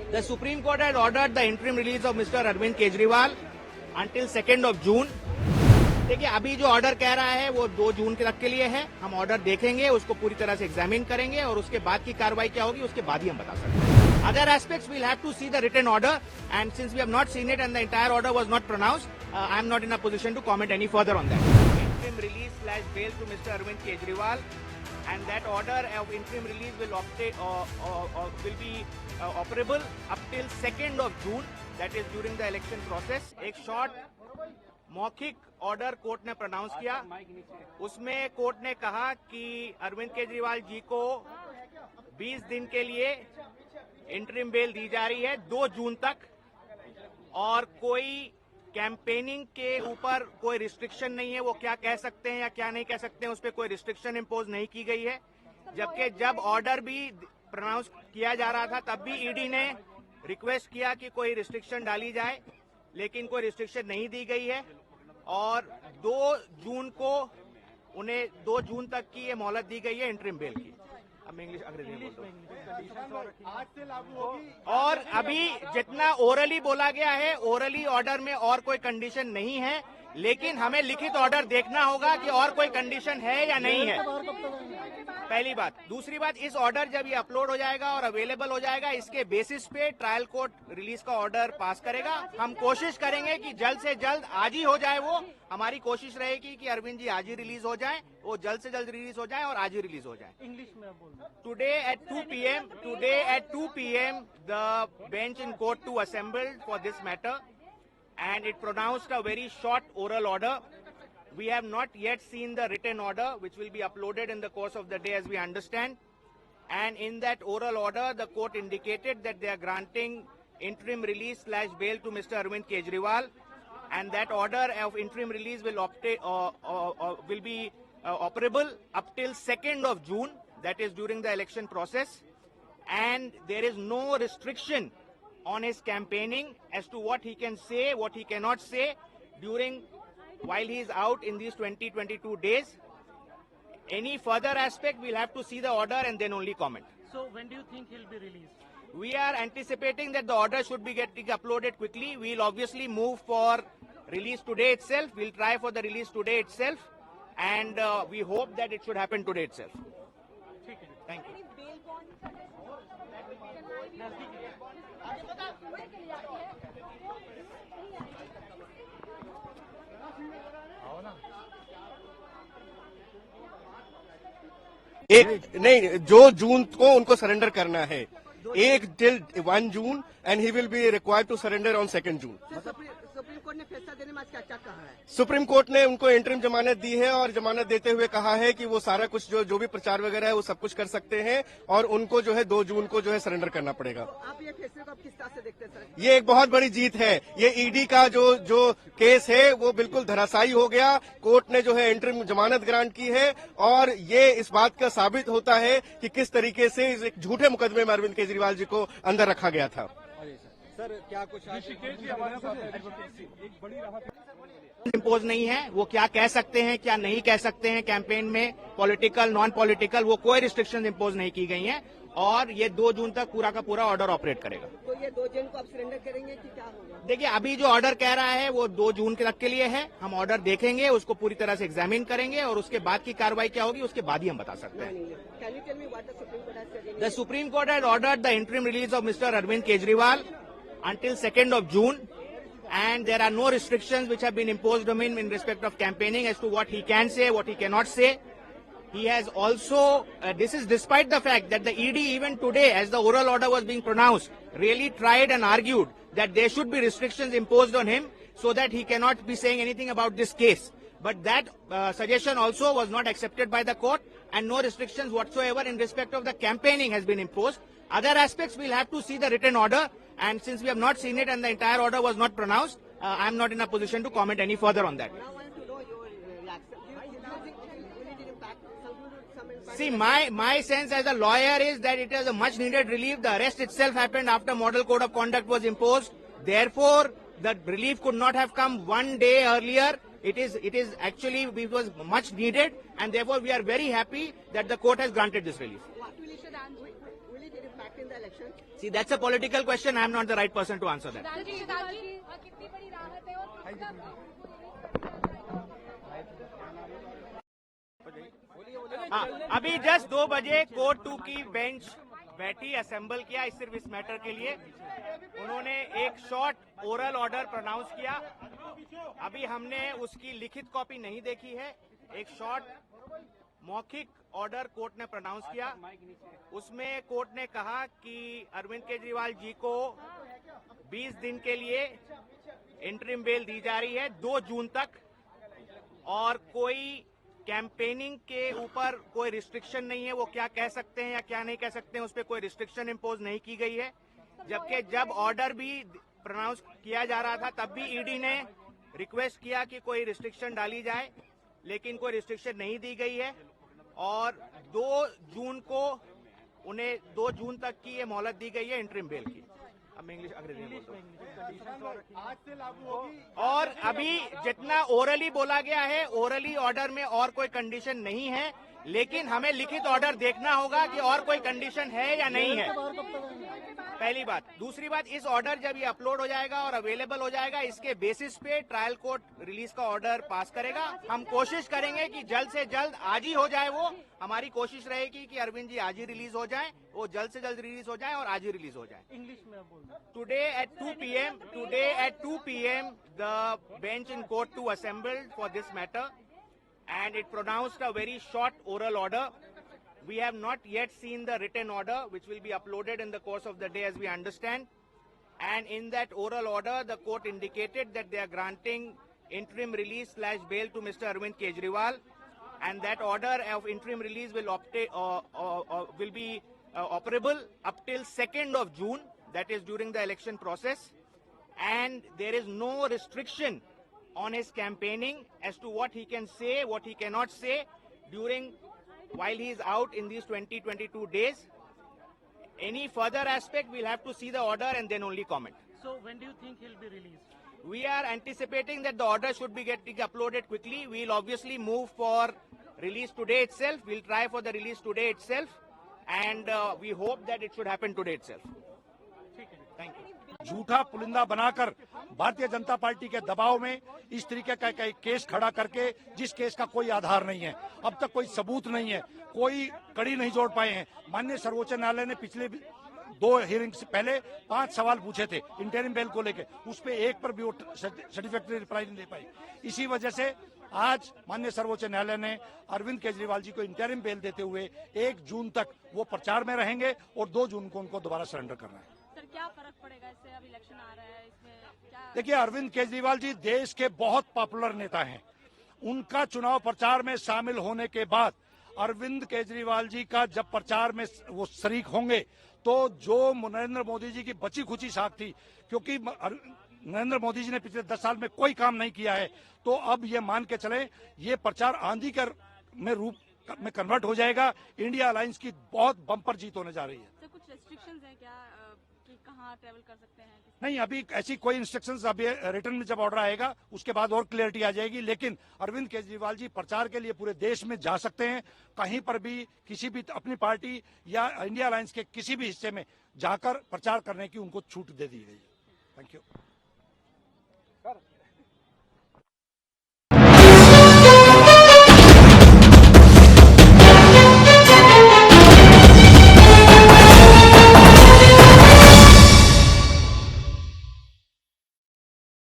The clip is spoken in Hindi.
The Supreme Court had ordered the interim release of Mr. Arvind Kejriwal until 2nd of June. देखिए अभी जो ऑर्डर कह रहा है वो 2 जून तक के लिए है। हम ऑर्डर देखेंगे, उसको पूरी तरह से एग्जामिन करेंगे और उसके बाद की कार्रवाई क्या होगी उसके बाद ही हम बता सकते हैं। Other aspects we'll have to see the written order, and since we have not seen it and the entire order was not pronounced, I am not in a position to comment any further on that. Interim release / bail to Mr. Arvind Kejriwal, and that order of interim release will be operable up till 2nd of June, that is during the election process. एक शॉर्ट मौखिक ऑर्डर कोर्ट ने प्रोनाउंस किया, उसमें कोर्ट ने कहा कि अरविंद केजरीवाल जी को 20 दिन के लिए इंटरिम बेल दी जा रही है 2 जून तक, और कोई कैंपेनिंग के ऊपर कोई रिस्ट्रिक्शन नहीं है। वो क्या कह सकते हैं या क्या नहीं कह सकते हैं उस पर कोई रिस्ट्रिक्शन इम्पोज नहीं की गई है। जबकि जब ऑर्डर भी प्रोनाउंस किया जा रहा था तब भी ईडी ने रिक्वेस्ट किया कि कोई रिस्ट्रिक्शन डाली जाए, लेकिन कोई रिस्ट्रिक्शन नहीं दी गई है और 2 जून को उन्हें 2 जून तक की ये मोहलत दी गई है इंटरिम बेल की। अब इंग्लिश अंग्रेजी में आज से लागू होगी। और अभी जितना ओरली बोला गया है, ओरली ऑर्डर में और कोई कंडीशन नहीं है, लेकिन हमें लिखित ऑर्डर देखना होगा कि और कोई कंडीशन है या नहीं है, पहली बात। दूसरी बात, इस ऑर्डर जब ये अपलोड हो जाएगा और अवेलेबल हो जाएगा, इसके बेसिस पे ट्रायल कोर्ट रिलीज का ऑर्डर पास करेगा। हम कोशिश करेंगे कि जल्द से जल्द आज ही हो जाए। वो हमारी कोशिश रहेगी कि अरविंद जी आज ही रिलीज हो जाएं, वो जल्द से जल्द रिलीज हो जाएं और आज ही रिलीज हो जाएं। इंग्लिश में बोलना। Today at 2 PM the bench in court two assembled for this matter and it pronounced a very short oral order. We have not yet seen the written order, which will be uploaded in the course of the day as we understand. And in that oral order, the court indicated that they are granting interim release / bail to Mr. Arvind Kejriwal, and that order of interim release will be operable up till 2nd of June, that is during the election process. And there is no restriction on his campaigning as to what he can say, what he cannot say while he is out in these 22 days. Any further aspect, we'll have to see the order and then only comment. So when do you think he'll be released? We are anticipating that the order should be getting uploaded quickly. We'll obviously move for release today itself. We'll try for the release today itself, and we hope that it should happen today itself. Thank you. एक नहीं, जो जून को उनको सरेंडर करना है, 1 till 1 June, and he will be required to surrender on 2nd June. Supreme Court ने फैसला देने में क्या क्या कहा है? सुप्रीम कोर्ट ने उनको इंटरिम जमानत दी है और जमानत देते हुए कहा है कि वो सारा कुछ जो भी प्रचार वगैरह है वो सब कुछ कर सकते हैं और उनको जो है 2 जून को जो है सरेंडर करना पड़ेगा। तो आप ये फैसले को किस तरह से देखते हैं सर? ये एक बहुत बड़ी जीत है। ये ईडी का जो केस है वो बिल्कुल धराशायी हो गया। कोर्ट ने जो है इंटरिम जमानत ग्रांट की है और ये इस बात का साबित होता है कि किस तरीके से इस एक झूठे मुकदमे में अरविंद केजरीवाल जी को अंदर रखा गया था। सर क्या कुछ इम्पोज नहीं है। वो क्या कह सकते हैं क्या नहीं कह सकते हैं कैंपेन में, पॉलिटिकल नॉन पॉलिटिकल, वो कोई रिस्ट्रिक्शन इम्पोज नहीं की गई हैं और ये 2 जून तक पूरा का पूरा ऑर्डर ऑपरेट करेगा। तो ये 2 जून को आप सरेंडर करेंगे कि क्या होगा? देखिए अभी जो ऑर्डर कह रहा है वो 2 जून तक के लिए है। हम ऑर्डर देखेंगे, उसको पूरी तरह से एग्जामिन करेंगे और उसके बाद की कार्रवाई क्या होगी उसके बाद ही हम बता सकते हैं। Can you tell me what the Supreme Court has said? The Supreme Court had ordered the interim release of Mr. Arvind Kejriwal until 2nd of June, and there are no restrictions which have been imposed on him in respect of campaigning as to what he can say, what he cannot say. He has also, this is despite the fact that the ED even today, as the oral order was being pronounced, really tried and argued that there should be restrictions imposed on him so that he cannot be saying anything about this case. But that suggestion also was not accepted by the court, and no restrictions whatsoever in respect of the campaigning has been imposed. Other aspects, we'll have to see the written order, and since we have not seen it and the entire order was not pronounced, I am not in a position to comment any further on that. Now I want to know your reaction. Do you think will it impact some impact? See, my sense as a lawyer is that it is a much needed relief. The arrest itself happened after Model Code of Conduct was imposed. Therefore, the relief could not have come one day earlier. It is actually, it was much needed, and therefore we are very happy that the court has granted this relief. Will it impact in the election? See, that's a political question. I'm not the right person to answer that. कितनी बड़ी राहत है और हाँ, अभी जस्ट 2 बजे कोर्ट 2 की बेंच बैठी, असेंबल किया सिर्फ इस मैटर के लिए। उन्होंने एक शॉर्ट ओरल ऑर्डर प्रोनाउंस किया। अभी हमने उसकी लिखित कॉपी नहीं देखी है। एक शॉर्ट मौखिक ऑर्डर कोर्ट ने प्रोनाउंस किया। उसमें कोर्ट ने कहा कि अरविंद केजरीवाल जी को 20 दिन के लिए इंटरिम बेल दी जा रही है, 2 जून तक, और कोई कैंपेनिंग के ऊपर कोई रिस्ट्रिक्शन नहीं है। वो क्या कह सकते हैं या क्या नहीं कह सकते हैं, उस पर कोई रिस्ट्रिक्शन इम्पोज नहीं की गई है। जबकि जब ऑर्डर भी प्रोनाउंस किया जा रहा था तब भी ईडी ने रिक्वेस्ट किया कि कोई रिस्ट्रिक्शन डाली जाए, लेकिन कोई रिस्ट्रिक्शन नहीं दी गई है। और 2 जून को उन्हें 2 जून तक की ये मोहलत दी गई है इंटरिम बेल की। अब मैं इंग्लिश अंग्रेजी में बोलता हूं। आज से लागू होगी। और अभी जितना ओरली बोला गया है, ओरली ऑर्डर में और कोई कंडीशन नहीं है, लेकिन हमें लिखित ऑर्डर देखना होगा कि और कोई कंडीशन है या नहीं है, पहली बात। दूसरी बात, इस ऑर्डर जब ये अपलोड हो जाएगा और अवेलेबल हो जाएगा, इसके बेसिस पे ट्रायल कोर्ट रिलीज का ऑर्डर पास करेगा। हम कोशिश करेंगे कि जल्द से जल्द आज ही हो जाए। वो हमारी कोशिश रहेगी कि अरविंद जी आज ही रिलीज हो जाए, वो जल्द से जल्द रिलीज हो जाए और आज ही रिलीज हो जाए। इंग्लिश में आप बोलना। Today at 2 p.m. the bench in court 2 assembled for this matter, and it pronounced a very short oral order. We have not yet seen the written order, which will be uploaded in the course of the day, as we understand. And in that oral order, the court indicated that they are granting interim release / bail to Mr. Arvind Kejriwal, and that order of interim release will be operable up till 2nd of June. That is during the election process, and there is no restriction on his campaigning as to what he can say, what he cannot say while he is out in these 22 days. Any further aspect, we'll have to see the order and then only comment. So when do you think he'll be released? We are anticipating that the order should be getting uploaded quickly. We'll obviously move for release today itself. We'll try for the release today itself, and we hope that it should happen today itself. Thank you. झूठा पुलिंदा बनाकर भारतीय जनता पार्टी के दबाव में इस तरीके का केस खड़ा करके, जिस केस का कोई आधार नहीं है, अब तक कोई सबूत नहीं है, कोई कड़ी नहीं जोड़ पाए हैं। माननीय सर्वोच्च न्यायालय ने पिछले 2 हियरिंग से पहले 5 सवाल पूछे थे इंटरिम बेल को लेकर, उस पे एक पर भी वो सर्टिफिकेटरी रिप्लाई नहीं दे पाई। इसी वजह से आज माननीय सर्वोच्च न्यायालय ने अरविंद केजरीवाल जी को इंटरिम बेल देते हुए 1 जून तक वो प्रचार में रहेंगे और 2 जून को उनको दोबारा सरेंडर करना है। सर क्या फर्क पड़ेगा इससे? अब इलेक्शन आ रहा है, इसमें क्या? देखिए, अरविंद केजरीवाल जी देश के बहुत पॉपुलर नेता हैं। उनका चुनाव प्रचार में शामिल होने के बाद अरविंद केजरीवाल जी का जब प्रचार में वो शरीक होंगे, तो जो नरेंद्र मोदी जी की बची खुची साख थी, क्योंकि नरेंद्र मोदी जी ने पिछले 10 साल में कोई काम नहीं किया है, तो अब ये मान के चले ये प्रचार आंधी में रूप में कन्वर्ट हो जाएगा। इंडिया अलायंस की बहुत बम्पर जीत होने जा रही है। सर कुछ रेस्ट्रिक्शंस हैं क्या कि कहाँ ट्रेवल कर सकते हैं? नहीं, अभी ऐसी कोई इंस्ट्रक्शंस, अभी रिटर्न में जब ऑर्डर आएगा उसके बाद और क्लियरिटी आ जाएगी। लेकिन अरविंद केजरीवाल जी प्रचार के लिए पूरे देश में जा सकते हैं, कहीं पर भी किसी भी अपनी पार्टी या इंडिया अलायंस के किसी भी हिस्से में जाकर प्रचार करने की उनको छूट दे दी गई है। Thank you.